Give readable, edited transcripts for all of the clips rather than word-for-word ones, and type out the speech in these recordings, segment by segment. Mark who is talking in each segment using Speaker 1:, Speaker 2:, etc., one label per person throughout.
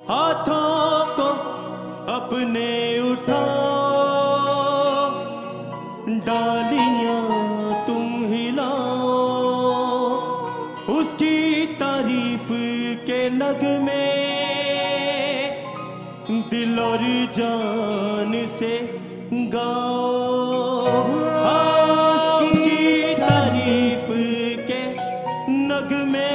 Speaker 1: हाथों को अपने उठाओ, डालियां तुम हिलाओ, उसकी तारीफ के नगमे दिल और जान से गाओ। उसकी तारीफ के नगमे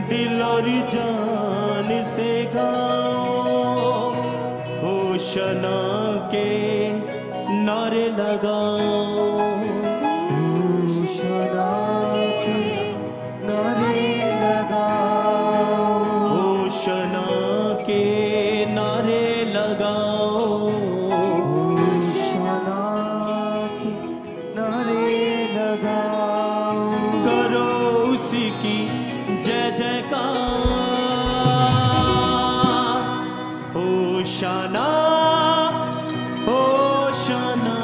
Speaker 1: दिल और जान से गाओ। होशना के नारे लगाओ,
Speaker 2: होशना के नारे लगाओ,
Speaker 1: होशना के नारे लगाओ,
Speaker 2: होशना के नारे लगाओ।
Speaker 1: करो उसी की जय जयकार। होशना, होशना,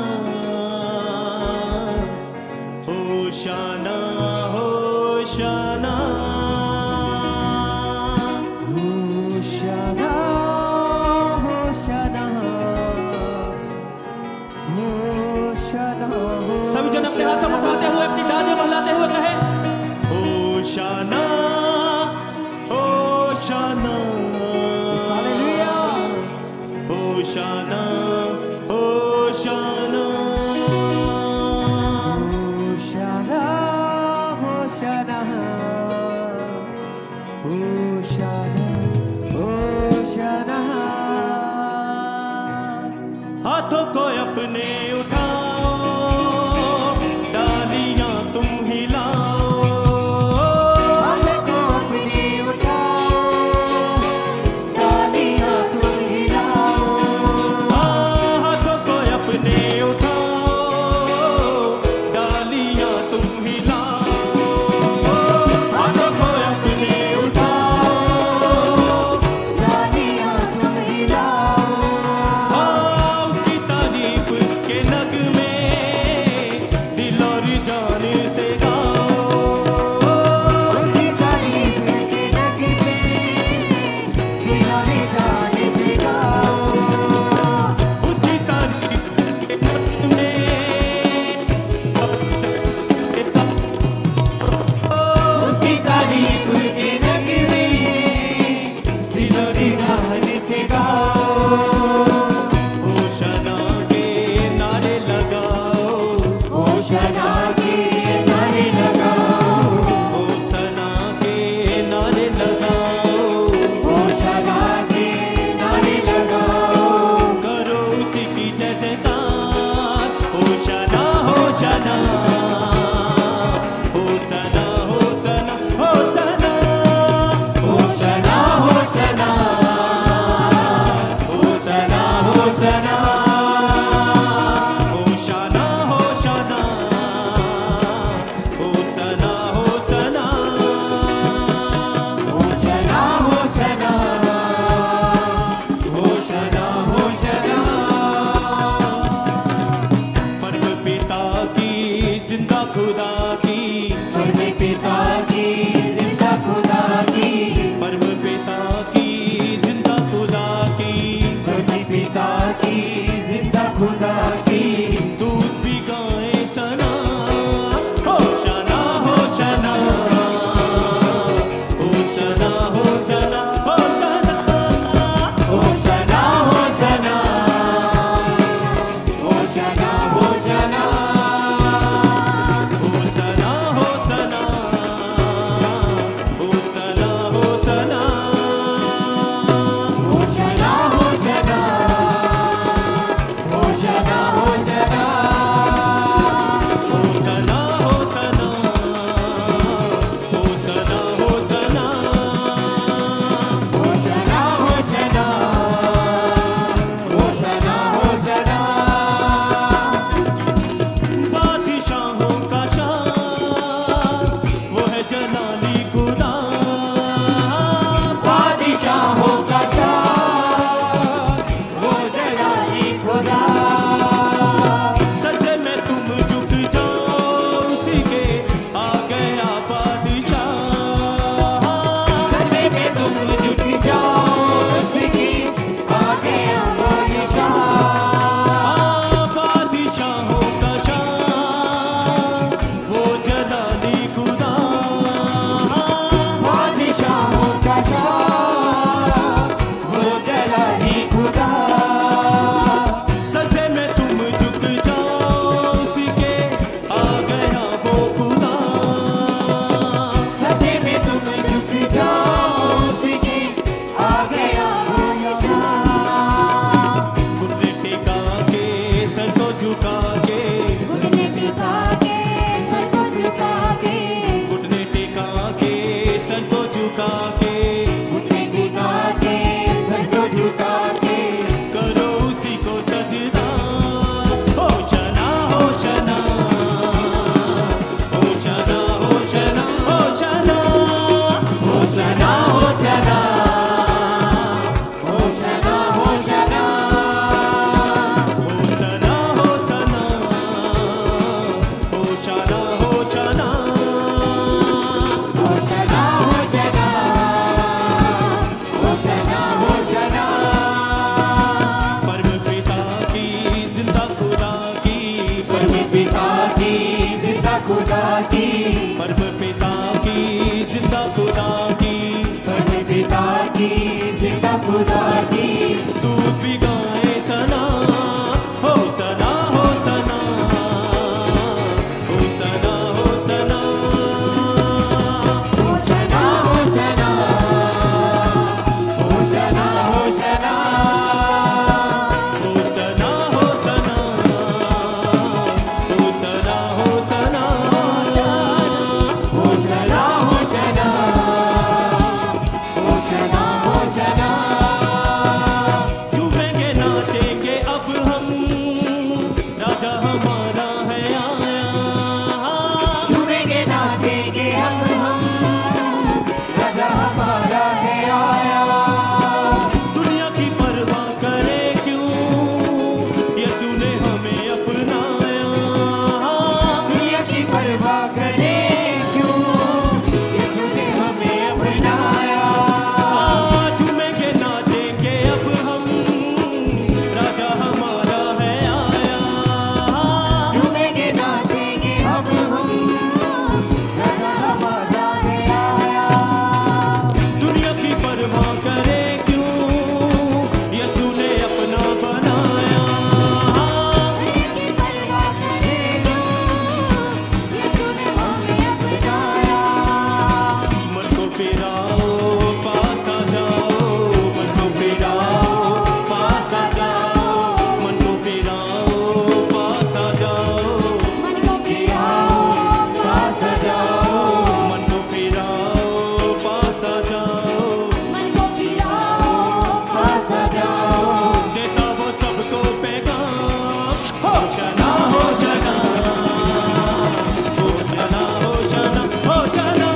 Speaker 2: खुदा की,
Speaker 1: परम पिता की जिंदा खुदा की,
Speaker 2: परम पिता की जिंदा खुदा की,
Speaker 1: दूध भी गाए सना हो सना हो सना हो सना हो सना
Speaker 2: हो जना हो जना, हो जना हो जना,
Speaker 1: हो सना हो सना हो सना हो सना
Speaker 2: हो जना हो जना, हो जना हो जना।
Speaker 1: झूमेंगे नाचेंगे अब हम, राजा हमारा है आया।
Speaker 2: झूमेंगे नाचेंगे अब हम, राजा हमारा है आया।
Speaker 1: दुनिया की परवाह करे क्यों, यीशु ने हमें अपनाया।
Speaker 2: दुनिया की परवाह करे क्यों, यीशु ने हमें अपनाया।
Speaker 1: झूमेंगे नाचेंगे अब हम, राजा हमारा है आया।
Speaker 2: झूमेंगे नाचेंगे अब हम, राजा हमारा है आया।
Speaker 1: दुनिया की परवाह करे क्यों, यीशु ने अपना बनाया।
Speaker 2: दुनिया की परवाह करे क्यों, यीशु ने हमें अपनाया।
Speaker 1: मन को फिराओ पास आ जाओ, मन को फिराओ पास आ जाओ, मन को फिराओ पास आ जाओ,
Speaker 2: मन को फिराओ पास आ जाओ,
Speaker 1: मन को फिराओ पास आ जाओ।
Speaker 2: मन को फिराओ पास आ जाओ।
Speaker 1: देता वो सबको पैगाम, हो शना हो शना हो शना हो शना हो शना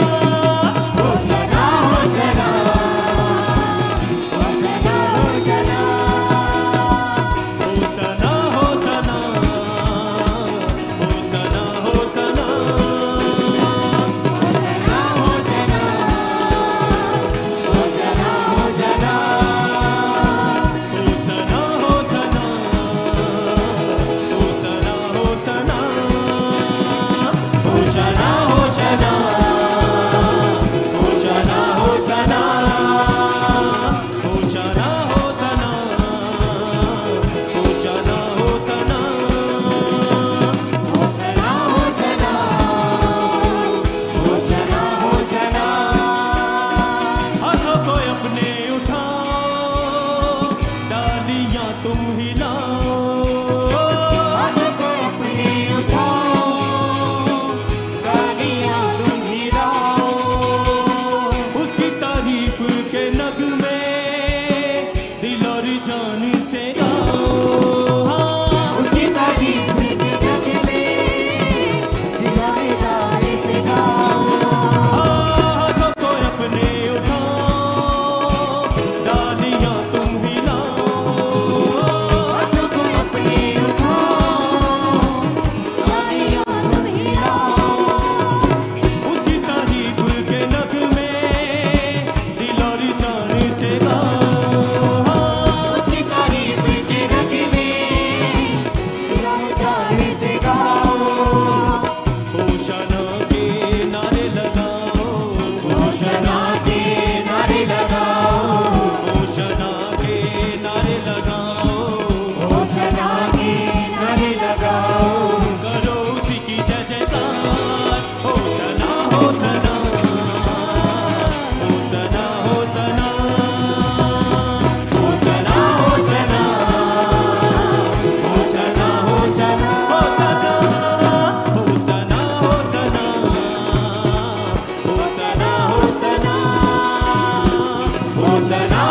Speaker 2: हो जना हो जना, हो जना हो जना,
Speaker 1: हो सना हो सना हो सना हो सना
Speaker 2: हो जना हो जना, हो जना हो जना,
Speaker 1: हो सना हो सना हो सना हो सना
Speaker 2: हो जना हो जना,
Speaker 1: हो सना हो सना हो सना हो सना हो सना हो सना
Speaker 2: हो जना हो जना, हो जना हो जना।
Speaker 1: हाथों को अपने उठाओ, डालियां तुम हिलाओ।
Speaker 2: हाथों को अपने उठाओ, तालियां तुम हिलाओ।
Speaker 1: उसकी तारीफ के नगमे दिल और जान से गाओ।
Speaker 2: उसकी तारीफ के जग में दिलाए तारे से गाओ।
Speaker 1: हाथों को अपने उठाओ, डालियां तुम हिलाओ।
Speaker 2: हाथों को अपने उठाओ, तालियां तुम हिलाओ।
Speaker 1: उसकी तारीफ के नगमे दिल और जान से गाओ।
Speaker 2: उसकी तारीफ के जग में दिलाए तारे से गाओ।
Speaker 1: होशना के नारे लगाओ,
Speaker 2: होशना के नारे लगाओ,
Speaker 1: होशना के नारे लगाओ।
Speaker 2: होशना के नारे लगाओ।
Speaker 1: करो उसी की जय जयकार, Hoshana Hoshana Hoshana Hoshana
Speaker 2: Hoshana Hoshana, Hoshana Hoshana,
Speaker 1: Hoshana Hoshana Hoshana Hoshana
Speaker 2: Hoshana